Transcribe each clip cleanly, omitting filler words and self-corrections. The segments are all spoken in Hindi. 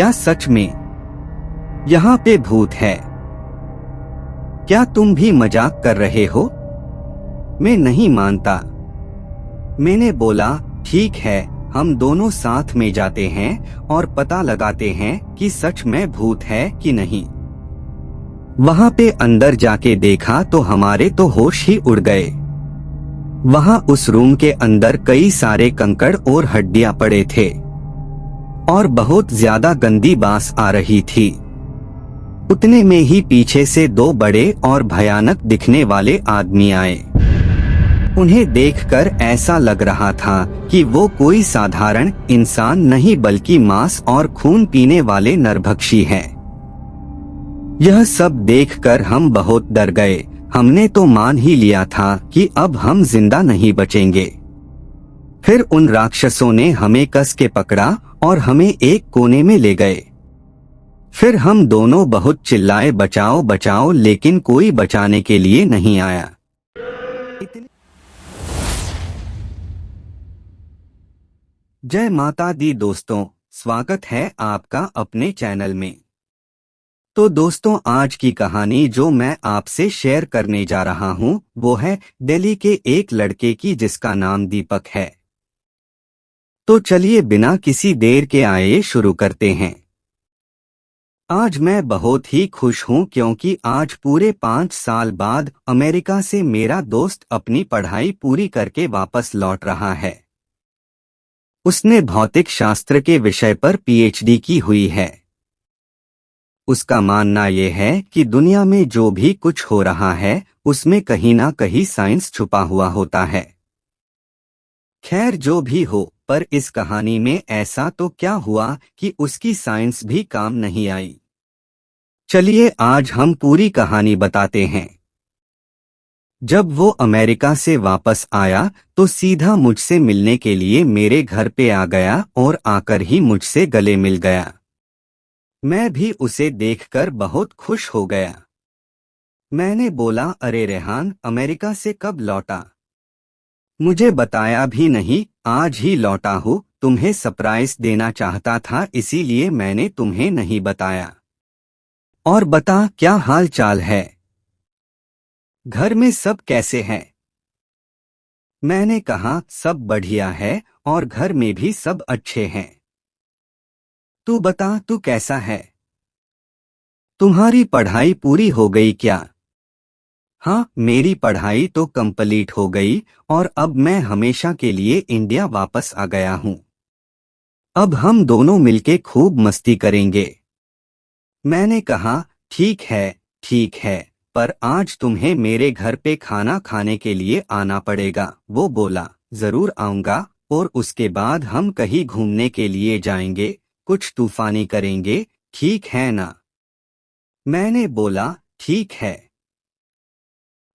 क्या सच में यहाँ पे भूत है? क्या तुम भी मजाक कर रहे हो? मैं नहीं मानता। मैंने बोला, ठीक है, हम दोनों साथ में जाते हैं और पता लगाते हैं कि सच में भूत है कि नहीं। वहाँ पे अंदर जाके देखा तो हमारे तो होश ही उड़ गए। वहाँ उस रूम के अंदर कई सारे कंकड़ और हड्डियां पड़े थे और बहुत ज्यादा गंदी बास आ रही थी। उतने में ही पीछे से दो बड़े और भयानक दिखने वाले आदमी आए। उन्हें देखकर ऐसा लग रहा था कि वो कोई साधारण इंसान नहीं बल्कि मांस और खून पीने वाले नरभक्षी हैं। यह सब देखकर हम बहुत डर गए। हमने तो मान ही लिया था कि अब हम जिंदा नहीं बचेंगे। फिर उन राक्षसों ने हमें कस के पकड़ा और हमें एक कोने में ले गए। फिर हम दोनों बहुत चिल्लाए, बचाओ बचाओ, लेकिन कोई बचाने के लिए नहीं आया। जय माता दी दोस्तों, स्वागत है आपका अपने चैनल में। तो दोस्तों, आज की कहानी जो मैं आपसे शेयर करने जा रहा हूँ वो है दिल्ली के एक लड़के की जिसका नाम दीपक है। तो चलिए बिना किसी देर के आइए शुरू करते हैं। आज मैं बहुत ही खुश हूँ क्योंकि आज पूरे 5 साल बाद अमेरिका से मेरा दोस्त अपनी पढ़ाई पूरी करके वापस लौट रहा है। उसने भौतिक शास्त्र के विषय पर पीएचडी की हुई है। उसका मानना यह है कि दुनिया में जो भी कुछ हो रहा है उसमें कहीं ना कहीं साइंस छुपा हुआ होता है। खैर जो भी हो, पर इस कहानी में ऐसा तो क्या हुआ कि उसकी साइंस भी काम नहीं आई। चलिए आज हम पूरी कहानी बताते हैं। जब वो अमेरिका से वापस आया तो सीधा मुझसे मिलने के लिए मेरे घर पे आ गया और आकर ही मुझसे गले मिल गया। मैं भी उसे देखकर बहुत खुश हो गया। मैंने बोला, अरे रेहान, अमेरिका से कब लौटा? मुझे बताया भी नहीं, आज ही लौटा हूँ। तुम्हें सरप्राइज देना चाहता था इसीलिए मैंने तुम्हें नहीं बताया। और बता, क्या हाल चाल है? घर में सब कैसे हैं? मैंने कहा, सब बढ़िया है और घर में भी सब अच्छे हैं। तू बता, तू कैसा है? तुम्हारी पढ़ाई पूरी हो गई क्या? हाँ, मेरी पढ़ाई तो कंप्लीट हो गई और अब मैं हमेशा के लिए इंडिया वापस आ गया हूँ। अब हम दोनों मिलके खूब मस्ती करेंगे। मैंने कहा, ठीक है, पर आज तुम्हें मेरे घर पे खाना खाने के लिए आना पड़ेगा। वो बोला, जरूर आऊंगा, और उसके बाद हम कहीं घूमने के लिए जाएंगे, कुछ तूफानी करेंगे, ठीक है ना? मैंने बोला, ठीक है।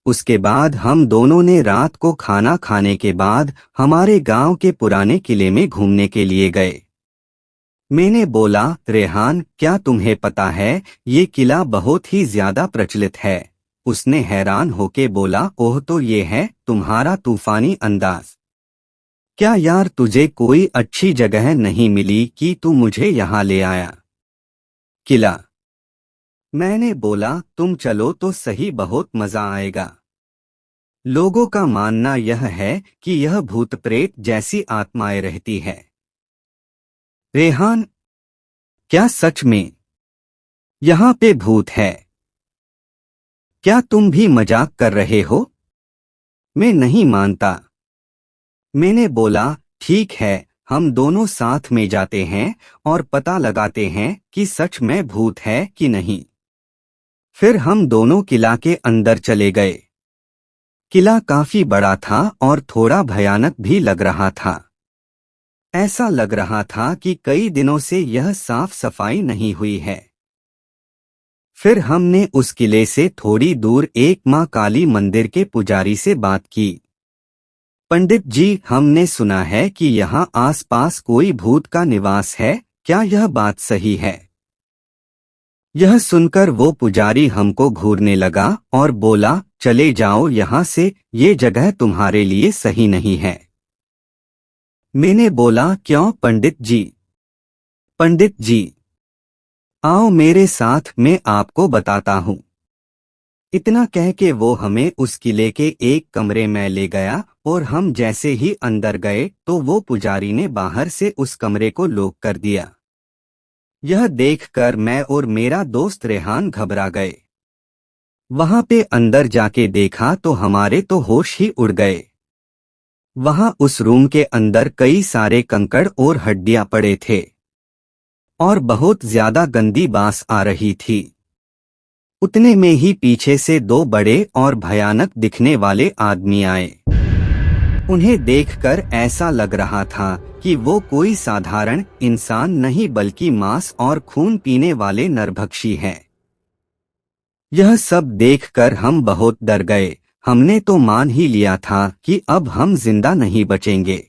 उसके बाद हम दोनों ने रात को खाना खाने के बाद हमारे गांव के पुराने किले में घूमने के लिए गए। मैंने बोला, रेहान, क्या तुम्हें पता है ये किला बहुत ही ज्यादा प्रचलित है? उसने हैरान होके बोला, ओह, तो ये है तुम्हारा तूफानी अंदाज। क्या यार, तुझे कोई अच्छी जगह नहीं मिली कि तू मुझे यहाँ ले आया? किला। मैंने बोला, तुम चलो तो सही, बहुत मजा आएगा। लोगों का मानना यह है कि यह भूत प्रेत जैसी आत्माएं रहती है। रेहान, क्या सच में यहाँ पे भूत है? क्या तुम भी मजाक कर रहे हो? मैं नहीं मानता। मैंने बोला, ठीक है, हम दोनों साथ में जाते हैं और पता लगाते हैं कि सच में भूत है कि नहीं। फिर हम दोनों किला के अंदर चले गए। किला काफी बड़ा था और थोड़ा भयानक भी लग रहा था। ऐसा लग रहा था कि कई दिनों से यह साफ सफाई नहीं हुई है। फिर हमने उस किले से थोड़ी दूर एक मां काली मंदिर के पुजारी से बात की। पंडित जी, हमने सुना है कि यहाँ आसपास कोई भूत का निवास है, क्या यह बात सही है? यह सुनकर वो पुजारी हमको घूरने लगा और बोला, चले जाओ यहाँ से, ये जगह तुम्हारे लिए सही नहीं है। मैंने बोला, क्यों पंडित जी? पंडित जी, आओ मेरे साथ, मैं आपको बताता हूँ। इतना कह के वो हमें उस किले के एक कमरे में ले गया और हम जैसे ही अंदर गए तो वो पुजारी ने बाहर से उस कमरे को लॉक कर दिया। यह देखकर मैं और मेरा दोस्त रेहान घबरा गए। वहां पे अंदर जाके देखा तो हमारे तो होश ही उड़ गए। वहां उस रूम के अंदर कई सारे कंकड़ और हड्डियां पड़े थे और बहुत ज्यादा गंदी बास आ रही थी। उतने में ही पीछे से दो बड़े और भयानक दिखने वाले आदमी आए। उन्हें देखकर ऐसा लग रहा था कि वो कोई साधारण इंसान नहीं बल्कि मांस और खून पीने वाले नरभक्षी हैं। यह सब देखकर हम बहुत डर गए। हमने तो मान ही लिया था कि अब हम जिंदा नहीं बचेंगे।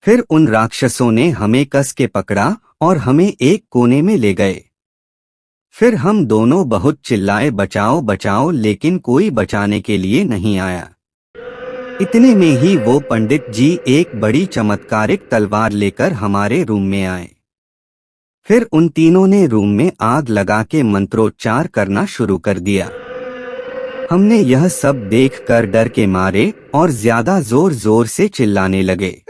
फिर उन राक्षसों ने हमें कस के पकड़ा और हमें एक कोने में ले गए। फिर हम दोनों बहुत चिल्लाए, बचाओ बचाओ, लेकिन कोई बचाने के लिए नहीं आया। इतने में ही वो पंडित जी एक बड़ी चमत्कारिक तलवार लेकर हमारे रूम में आए। फिर उन तीनों ने रूम में आग लगा के मंत्रोच्चार करना शुरू कर दिया। हमने यह सब देखकर डर के मारे और ज्यादा जोर जोर से चिल्लाने लगे,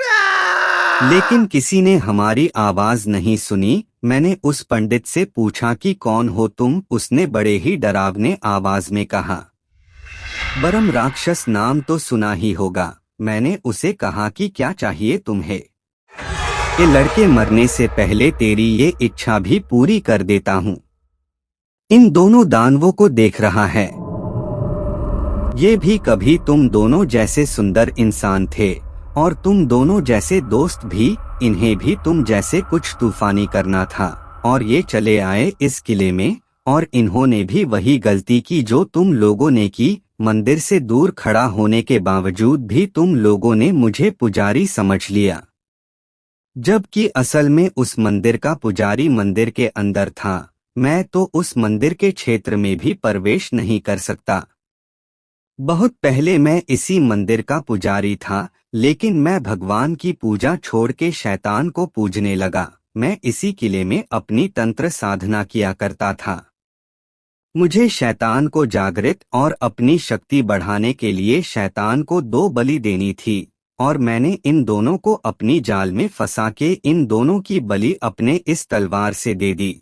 लेकिन किसी ने हमारी आवाज नहीं सुनी। मैंने उस पंडित से पूछा कि कौन हो तुम? उसने बड़े ही डरावने आवाज में कहा, बरम राक्षस नाम तो सुना ही होगा। मैंने उसे कहा कि क्या चाहिए तुम्हें? ये लड़के मरने से पहले तेरी ये इच्छा भी पूरी कर देता हूँ। इन दोनों दानवों को देख रहा है, ये भी कभी तुम दोनों जैसे सुंदर इंसान थे और तुम दोनों जैसे दोस्त भी। इन्हें भी तुम जैसे कुछ तूफानी करना था और ये चले आए इस किले में और इन्होंने भी वही गलती की जो तुम लोगों ने की। मंदिर से दूर खड़ा होने के बावजूद भी तुम लोगों ने मुझे पुजारी समझ लिया, जबकि असल में उस मंदिर का पुजारी मंदिर के अंदर था। मैं तो उस मंदिर के क्षेत्र में भी प्रवेश नहीं कर सकता। बहुत पहले मैं इसी मंदिर का पुजारी था, लेकिन मैं भगवान की पूजा छोड़ के शैतान को पूजने लगा। मैं इसी किले में अपनी तंत्र साधना किया करता था। मुझे शैतान को जागृत और अपनी शक्ति बढ़ाने के लिए शैतान को 2 बलि देनी थी और मैंने इन दोनों को अपनी जाल में फंसा के इन दोनों की बलि अपने इस तलवार से दे दी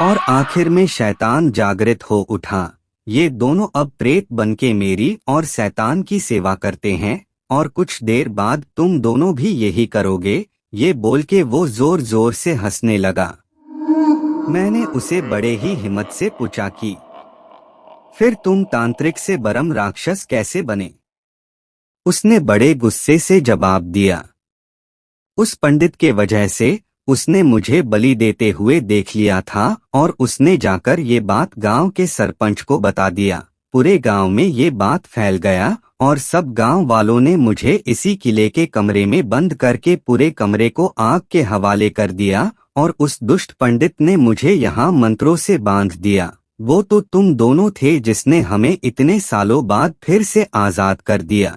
और आखिर में शैतान जागृत हो उठा। ये दोनों अब प्रेत बनके मेरी और शैतान की सेवा करते हैं और कुछ देर बाद तुम दोनों भी यही करोगे। ये बोल के वो जोर जोर से हंसने लगा। मैंने उसे बड़े ही हिम्मत से पूछा कि फिर तुम तांत्रिक से बरम राक्षस कैसे बने? उसने बड़े गुस्से से जवाब दिया, उस पंडित के वजह से। उसने मुझे बलि देते हुए देख लिया था और उसने जाकर ये बात गांव के सरपंच को बता दिया। पूरे गांव में ये बात फैल गया और सब गांव वालों ने मुझे इसी किले के कमरे में बंद करके पूरे कमरे को आग के हवाले कर दिया और उस दुष्ट पंडित ने मुझे यहाँ मंत्रों से बांध दिया। वो तो तुम दोनों थे जिसने हमें इतने सालों बाद फिर से आजाद कर दिया।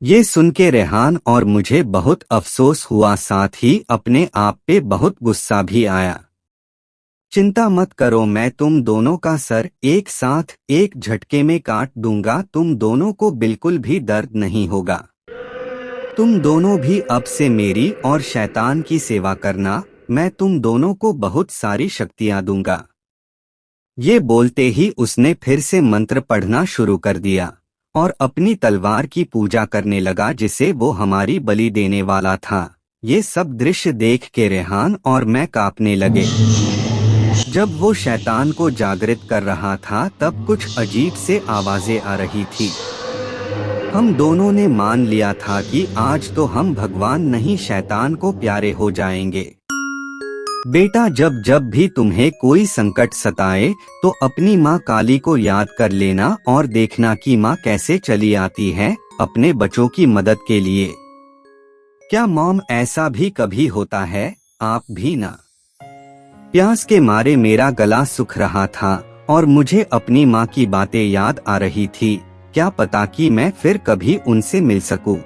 ये सुन के रेहान और मुझे बहुत अफसोस हुआ, साथ ही अपने आप पे बहुत गुस्सा भी आया। चिंता मत करो, मैं तुम दोनों का सर एक साथ एक झटके में काट दूंगा। तुम दोनों को बिल्कुल भी दर्द नहीं होगा। तुम दोनों भी अब से मेरी और शैतान की सेवा करना। मैं तुम दोनों को बहुत सारी शक्तियां दूंगा। ये बोलते ही उसने फिर से मंत्र पढ़ना शुरू कर दिया और अपनी तलवार की पूजा करने लगा जिसे वो हमारी बलि देने वाला था। ये सब दृश्य देख के रेहान और मैं कांपने लगे। जब वो शैतान को जागृत कर रहा था तब कुछ अजीब से आवाजें आ रही थी। हम दोनों ने मान लिया था कि आज तो हम भगवान नहीं शैतान को प्यारे हो जाएंगे। बेटा, जब जब भी तुम्हें कोई संकट सताए तो अपनी माँ काली को याद कर लेना और देखना कि माँ कैसे चली आती है अपने बच्चों की मदद के लिए। क्या मॉम, ऐसा भी कभी होता है? आप भी ना? प्यास के मारे मेरा गला सूख रहा था और मुझे अपनी माँ की बातें याद आ रही थी। क्या पता कि मैं फिर कभी उनसे मिल सकूं।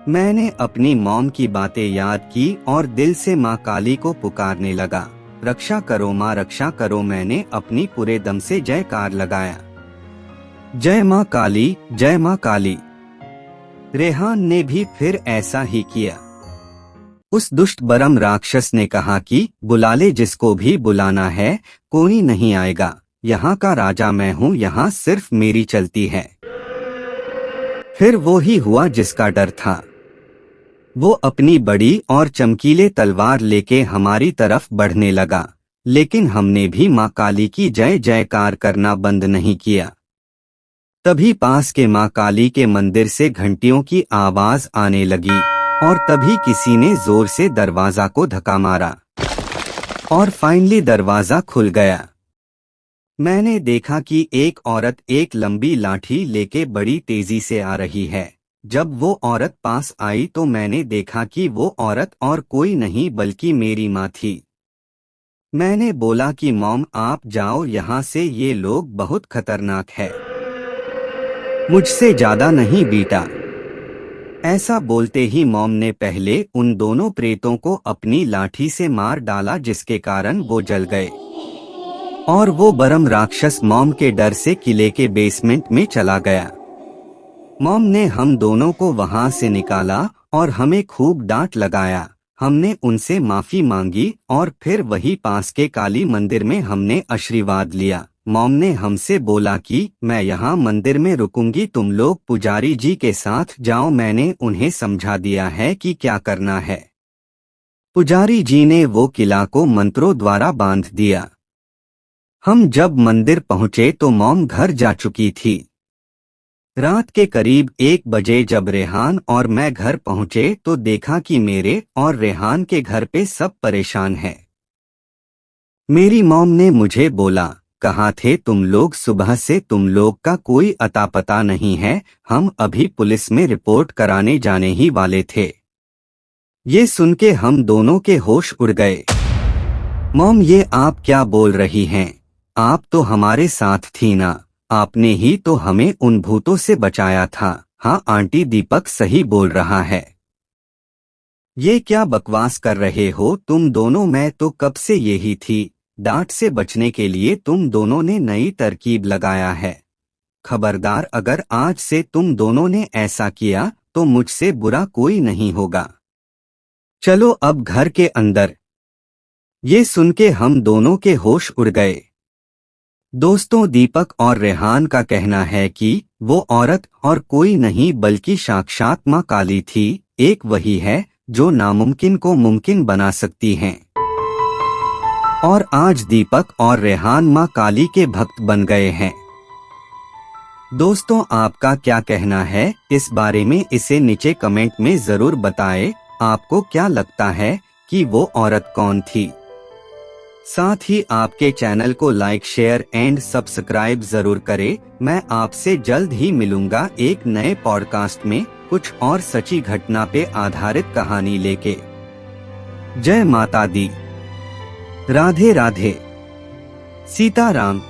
मैंने अपनी मॉम की बातें याद की और दिल से माँ काली को पुकारने लगा। रक्षा करो माँ रक्षा करो। मैंने अपनी पूरे दम से जयकार लगाया, जय माँ काली, जय माँ काली। रेहान ने भी फिर ऐसा ही किया। उस दुष्ट बरम राक्षस ने कहा कि बुला ले जिसको भी बुलाना है, कोई नहीं आएगा। यहाँ का राजा मैं हूँ, यहाँ सिर्फ मेरी चलती है। फिर वो ही हुआ जिसका डर था। वो अपनी बड़ी और चमकीले तलवार लेके हमारी तरफ बढ़ने लगा, लेकिन हमने भी माँ काली की जय जयकार करना बंद नहीं किया। तभी पास के माँ काली के मंदिर से घंटियों की आवाज आने लगी और तभी किसी ने जोर से दरवाजा को धक्का मारा और फाइनली दरवाजा खुल गया। मैंने देखा कि एक औरत एक लंबी लाठी लेके बड़ी तेजी से आ रही है। जब वो औरत पास आई तो मैंने देखा कि वो औरत और कोई नहीं बल्कि मेरी माँ थी। मैंने बोला कि मॉम आप जाओ यहाँ से, ये लोग बहुत खतरनाक है, मुझसे ज्यादा नहीं बेटा। ऐसा बोलते ही मॉम ने पहले उन दोनों प्रेतों को अपनी लाठी से मार डाला, जिसके कारण वो जल गए और वो बरम राक्षस मॉम के डर से किले के बेसमेंट में चला गया। मॉम ने हम दोनों को वहां से निकाला और हमें खूब डांट लगाया। हमने उनसे माफी मांगी और फिर वही पास के काली मंदिर में हमने आशीर्वाद लिया। मॉम ने हमसे बोला कि मैं यहाँ मंदिर में रुकूंगी, तुम लोग पुजारी जी के साथ जाओ। मैंने उन्हें समझा दिया है कि क्या करना है। पुजारी जी ने वो किला को मंत्रों द्वारा बांध दिया। हम जब मंदिर पहुंचे तो मॉम घर जा चुकी थी। रात के करीब 1 बजे जब रेहान और मैं घर पहुंचे तो देखा कि मेरे और रेहान के घर पे सब परेशान हैं। मेरी मॉम ने मुझे बोला, कहाँ थे तुम लोग सुबह से, तुम लोग का कोई अता पता नहीं है। हम अभी पुलिस में रिपोर्ट कराने जाने ही वाले थे। ये सुन के हम दोनों के होश उड़ गए। मॉम ये आप क्या बोल रही हैं? आप तो हमारे साथ थी ना, आपने ही तो हमें उन भूतों से बचाया था। हाँ आंटी, दीपक सही बोल रहा है। ये क्या बकवास कर रहे हो तुम दोनों? मैं तो कब से यही थी। डांट से बचने के लिए तुम दोनों ने नई तरकीब लगाया है। खबरदार, अगर आज से तुम दोनों ने ऐसा किया तो मुझसे बुरा कोई नहीं होगा। चलो अब घर के अंदर। ये सुन के हम दोनों के होश उड़ गए। दोस्तों, दीपक और रेहान का कहना है कि वो औरत और कोई नहीं बल्कि साक्षात माँ काली थी। एक वही है जो नामुमकिन को मुमकिन बना सकती हैं। और आज दीपक और रेहान माँ काली के भक्त बन गए हैं। दोस्तों, आपका क्या कहना है इस बारे में? इसे नीचे कमेंट में जरूर बताएं। आपको क्या लगता है कि वो औरत कौन थी? साथ ही आपके चैनल को लाइक, शेयर एंड सब्सक्राइब जरूर करें। मैं आपसे जल्द ही मिलूंगा एक नए पॉडकास्ट में कुछ और सच्ची घटना पे आधारित कहानी लेके। जय माता दी, राधे राधे, सीताराम।